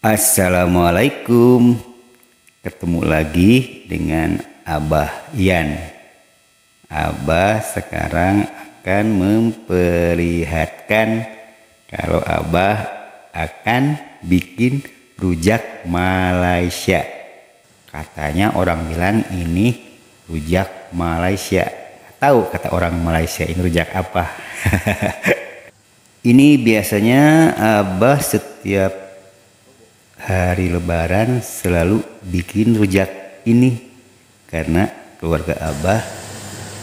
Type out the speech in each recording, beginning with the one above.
Assalamualaikum. Ketemu lagi dengan Abah Yan. Abah sekarang akan memperlihatkan kalau Abah akan bikin rujak Malaysia. Katanya orang bilang ini rujak Malaysia. Tahu kata orang Malaysia ini rujak apa? Ini biasanya Abah setiap hari Lebaran selalu bikin rujak ini karena keluarga Abah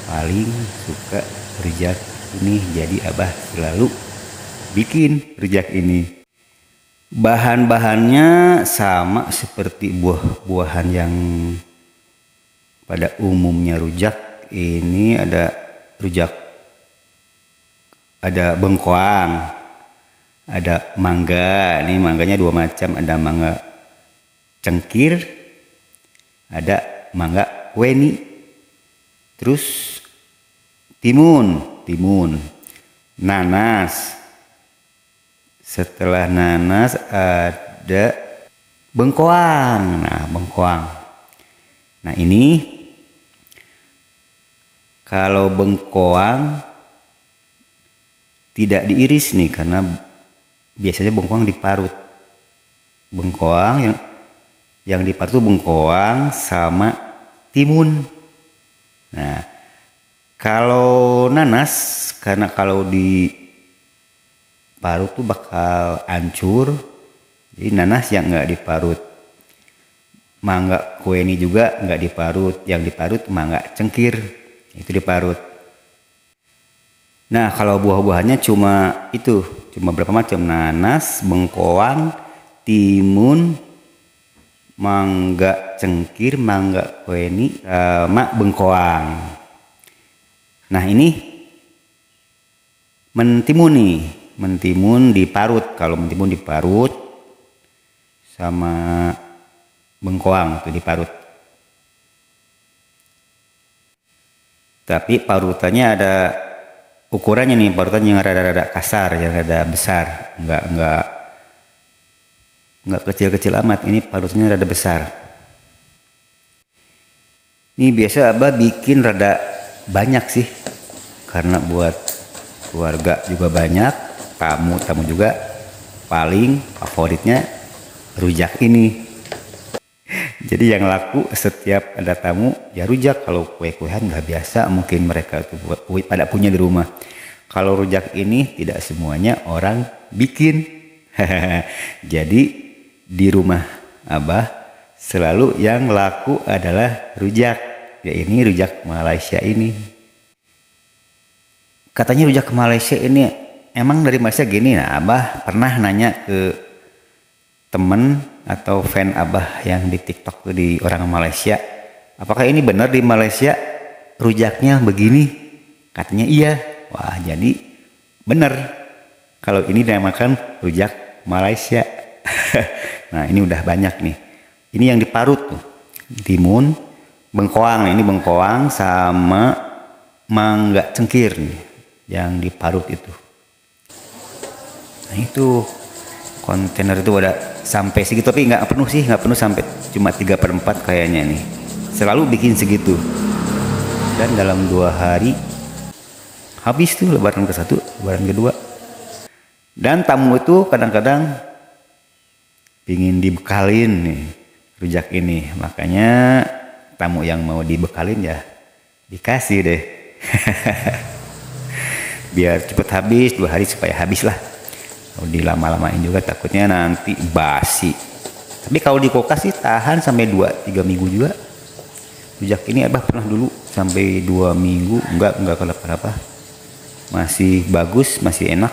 paling suka rujak ini, jadi Abah selalu bikin rujak ini. Bahan-bahannya sama seperti buah-buahan yang pada umumnya rujak. Ini ada bengkoang, ada mangga. Ini mangganya dua macam, ada mangga cengkir, ada mangga weni, terus timun, nanas. Setelah nanas ada bengkoang. Nah ini kalau bengkoang tidak diiris nih, karena biasanya bengkoang diparut. Bengkoang yang diparut itu bengkoang sama timun. Nah, kalau nanas, karena kalau diparut tuh bakal hancur, jadi nanas yang nggak diparut. Mangga kueni juga nggak diparut, yang diparut mangga cengkir, itu diparut. Nah, kalau buah-buahannya cuma berapa macam: nanas, bengkoang, timun, mangga cengkir, mangga kueni, sama bengkoang. Nah, ini mentimun diparut. Kalau mentimun diparut sama bengkoang itu diparut. Tapi parutannya ada ukurannya nih, parutan yang rada-rada kasar, yang rada besar, nggak kecil-kecil amat. Ini parutannya rada besar. Ini biasa Abah bikin rada banyak sih, karena buat keluarga juga banyak, tamu juga. Paling favoritnya rujak ini. Jadi yang laku setiap ada tamu ya rujak. Kalau kue-kuean nggak biasa, mungkin mereka itu pada punya di rumah. Kalau rujak ini tidak semuanya orang bikin. Jadi di rumah Abah selalu yang laku adalah rujak. Ya ini rujak Malaysia ini. Katanya rujak Malaysia ini emang dari Malaysia gini. Nah, Abah pernah nanya ke temen atau fan Abah yang di TikTok di orang Malaysia, apakah ini benar di Malaysia rujaknya begini? Katanya iya. Wah, jadi benar kalau ini dinamakan rujak Malaysia. Nah, ini udah banyak nih. Ini yang diparut tuh, timun, bengkoang. Ini bengkoang sama mangga cengkir nih yang diparut itu. Nah, itu kontainer itu ada sampai segitu, tapi nggak penuh sampai, cuma 3/4 kayaknya nih. Selalu bikin segitu, dan dalam 2 hari habis tuh lebaran ke-1, lebaran kedua. Dan tamu itu kadang-kadang pingin dibekalin nih rujak ini, makanya tamu yang mau dibekalin ya dikasih deh. Biar cepet habis, 2 hari supaya habis lah. Kalau dilama-lamain juga takutnya nanti basi. Tapi kalau di kulkas sih tahan sampai 2-3 minggu juga. Rujak ini Abah pernah dulu sampai 2 minggu, enggak kenapa-napa. Masih bagus, masih enak.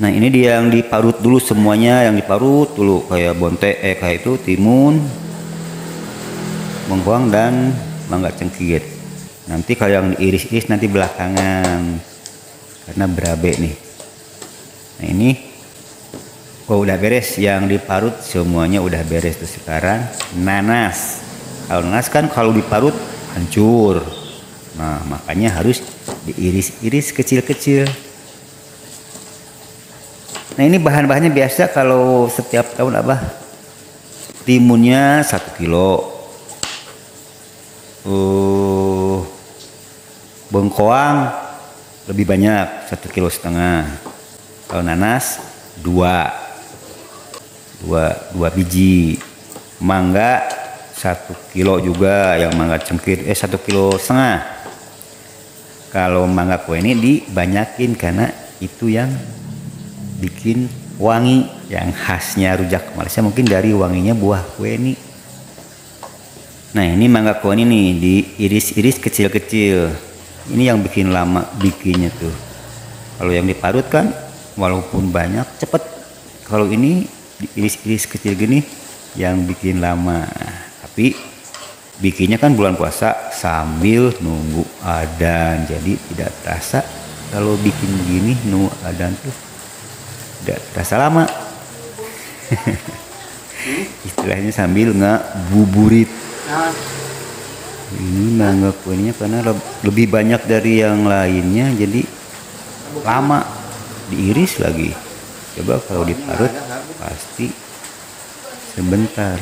Nah, ini dia yang diparut dulu semuanya, yang diparut dulu kayak kayak itu timun, bengkoang dan mangga cengkir. Nanti kalau yang diiris-iris nanti belakangan karena berabe nih. Nah, ini udah beres, yang diparut semuanya udah beres tuh. Sekarang nanas. Kalau nanas kan kalau diparut hancur. Nah, makanya harus diiris-iris kecil-kecil. Nah ini bahan-bahannya biasa kalau setiap tahun Abah timunnya 1 kilo, bengkoang lebih banyak 1,5 kilo. Kalau nanas dua biji, mangga 1 kilo juga, yang mangga cengkir 1,5 kilo. Kalau mangga kue ini dibanyakin karena itu yang bikin wangi, yang khasnya rujak Malaysia mungkin dari wanginya buah kue ini. Nah ini mangga kue ini nih diiris-iris kecil-kecil, ini yang bikin lama bikinnya tuh. Kalau yang diparut kan walaupun banyak cepet, kalau ini diiris-iris kecil gini yang bikin lama. Tapi bikinnya kan bulan puasa sambil nunggu adzan, jadi tidak terasa kalau bikin gini nunggu adzan tuh tidak terasa lama. Istilahnya sambil ngabuburit. Ini mangga kuenya karena lebih banyak dari yang lainnya, jadi lama diiris lagi. Coba kalau diparut pasti sebentar.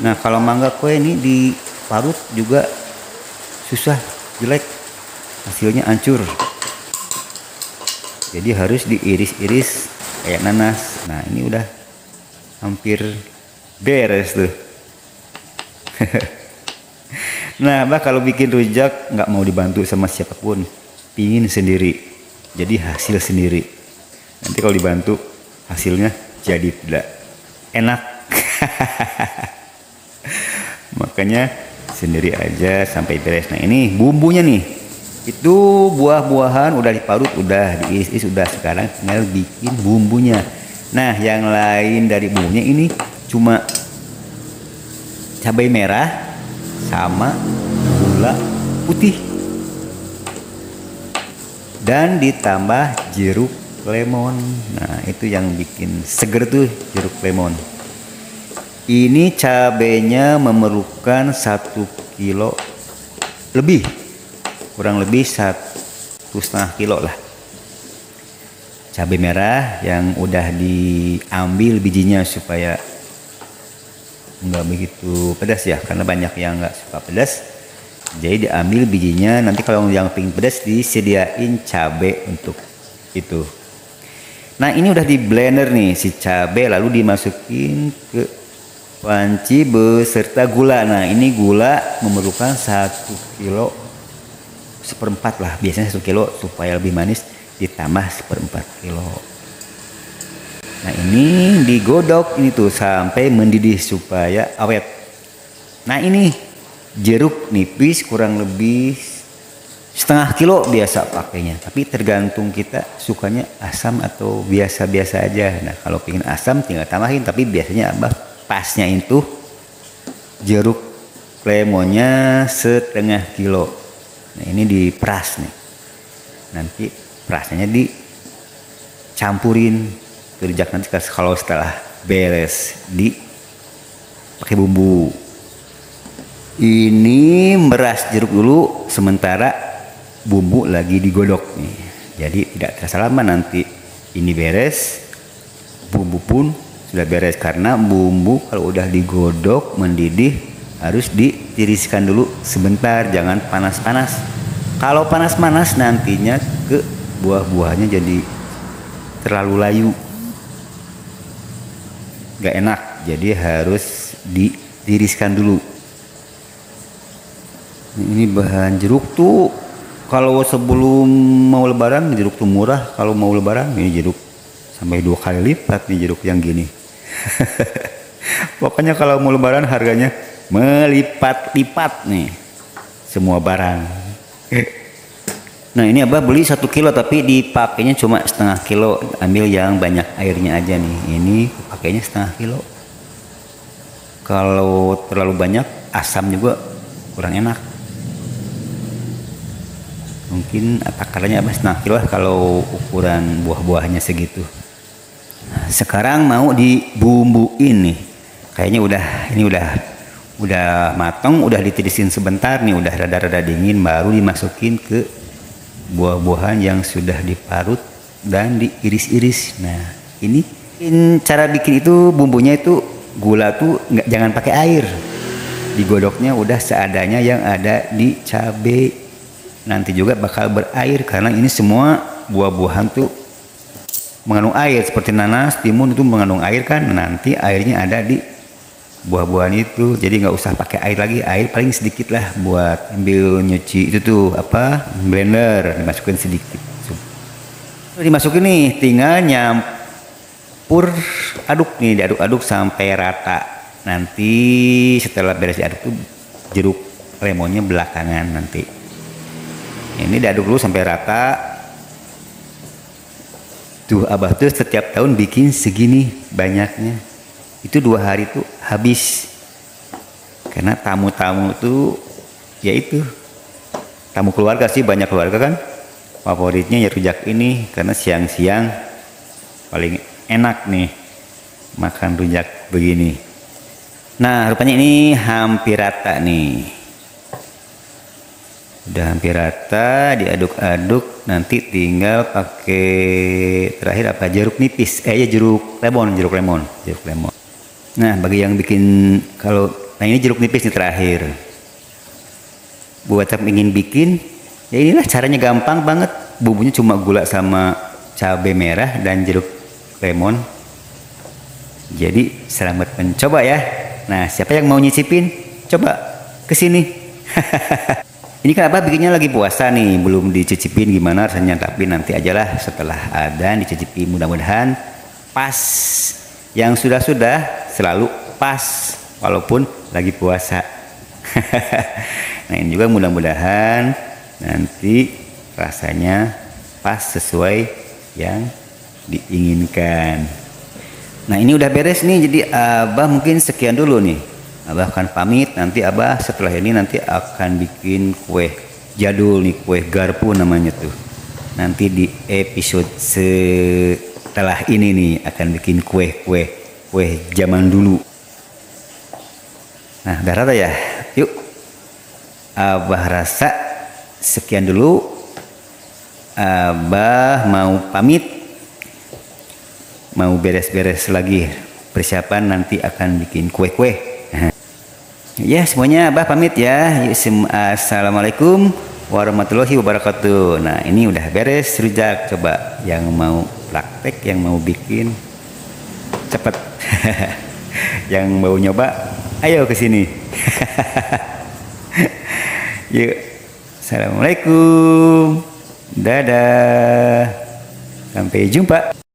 Nah kalau mangga kue ini diparut juga susah, jelek, hasilnya hancur. Jadi harus diiris-iris kayak nanas. Nah ini udah hampir beres tuh. Nah Abah kalau bikin rujak nggak mau dibantu sama siapapun, pingin sendiri, jadi hasil sendiri. Nanti kalau dibantu hasilnya jadi tidak enak. Makanya sendiri aja sampai beres. Nah ini bumbunya nih, itu buah-buahan udah diparut, udah diiris, udah, sekarang tinggal bikin bumbunya. Nah yang lain dari bumbunya ini cuma cabai merah sama gula putih dan ditambah jeruk lemon. Nah itu yang bikin seger tuh, jeruk lemon. Ini cabenya memerlukan 1 kilo lebih, kurang lebih 1,5 kilo lah. Cabai merah yang udah diambil bijinya supaya nggak begitu pedas ya, karena banyak yang nggak suka pedas, jadi diambil bijinya. Nanti kalau yang pingin pedas disediain cabai untuk itu. Nah ini udah di blender nih si cabai, lalu dimasukin ke panci beserta gula. Nah ini gula memerlukan 1 kilo seperempat lah, biasanya 1 kilo supaya lebih manis, ditambah seperempat kilo. Nah ini digodok ini tuh sampai mendidih supaya awet. Nah ini jeruk nipis kurang lebih 0,5 kilo biasa pakainya, tapi tergantung kita sukanya asam atau biasa-biasa aja. Nah kalau pengen asam tinggal tambahin, tapi biasanya Abah pasnya itu jeruk lemonnya 0,5 kilo. Nah ini diperas nih, nanti perasnya dicampurin rujak nanti kalau setelah beres pakai bumbu. Ini meras jeruk dulu sementara bumbu lagi digodok nih, jadi tidak terasa lama. Nanti ini beres, bumbu pun sudah beres, karena bumbu kalau udah digodok mendidih harus ditiriskan dulu sebentar, jangan panas-panas. Kalau panas-panas nantinya ke buah-buahnya jadi terlalu layu, gak enak, jadi harus ditiriskan dulu. Ini bahan jeruk tuh kalau sebelum mau lebaran jeruk tuh murah, kalau mau lebaran ini jeruk sampai 2 kali lipat nih jeruk yang gini. Pokoknya kalau mau lebaran harganya melipat-lipat nih semua barang. Nah ini Abah beli 1 kilo tapi dipakainya cuma 0,5 kilo, ambil yang banyak airnya aja nih. Ini pakainya 0,5 kilo. Kalau terlalu banyak asam juga kurang enak. Mungkin takarannya Abah 0,5 kilo lah kalau ukuran buah-buahnya segitu. Nah, sekarang mau dibumbuin nih. Kayaknya ini udah matang, udah ditirisin sebentar nih, udah rada-rada dingin, baru dimasukin ke buah-buahan yang sudah diparut dan diiris-iris. Nah Cara bikin itu bumbunya itu gula tuh jangan pakai air. Digodoknya udah seadanya yang ada di cabe. Nanti juga bakal berair karena ini semua buah-buahan tuh mengandung air, seperti nanas, timun itu mengandung air kan. Nanti airnya ada di buah-buahan itu, jadi nggak usah pakai air lagi. Air paling sedikit lah buat ambil nyuci itu tuh blender, dimasukin sedikit. Dimasukin nih, tinggal nyampur, aduk nih, diaduk-aduk sampai rata. Nanti setelah beres diaduk tuh jeruk lemonnya belakangan nanti. Ini diaduk dulu sampai rata. Tuh abah tuh setiap tahun bikin segini banyaknya. Itu 2 hari tuh habis. Karena tamu-tamu tuh ya itu tamu keluarga sih, banyak keluarga kan. Favoritnya ya rujak ini karena siang-siang paling enak nih makan rujak begini. Nah rupanya ini hampir rata nih. Udah hampir rata, diaduk-aduk, nanti tinggal pakai terakhir jeruk nipis, ya jeruk lemon. Nah bagi yang bikin ini jeruk nipis nih terakhir. Buat yang ingin bikin, ya inilah caranya, gampang banget. Bumbunya cuma gula sama cabai merah dan jeruk lemon. Jadi selamat mencoba ya. Nah siapa yang mau nyicipin, coba kesini. Ini kan abah bikinnya lagi puasa nih, belum dicicipin gimana rasanya, tapi nanti ajalah setelah ada dicicipi, mudah-mudahan pas. Yang sudah selalu pas walaupun lagi puasa. Nah ini juga mudah-mudahan nanti rasanya pas sesuai yang diinginkan. Nah ini udah beres nih, jadi abah mungkin sekian dulu nih. Abah akan pamit, nanti abah setelah ini nanti akan bikin kue jadul nih, kue garpu namanya tuh. Nanti di episode setelah ini nih akan bikin kue zaman dulu. Nah udah rata ya, yuk abah rasa sekian dulu. Abah mau pamit, mau beres-beres lagi persiapan nanti akan bikin kue-kue. Ya semuanya abah pamit ya. Assalamualaikum warahmatullahi wabarakatuh. Nah ini udah beres rujak. Coba yang mau praktek, yang mau bikin cepet. Yang mau nyoba ayo ke sini. Yuk. Assalamualaikum. Dadah. Sampai jumpa.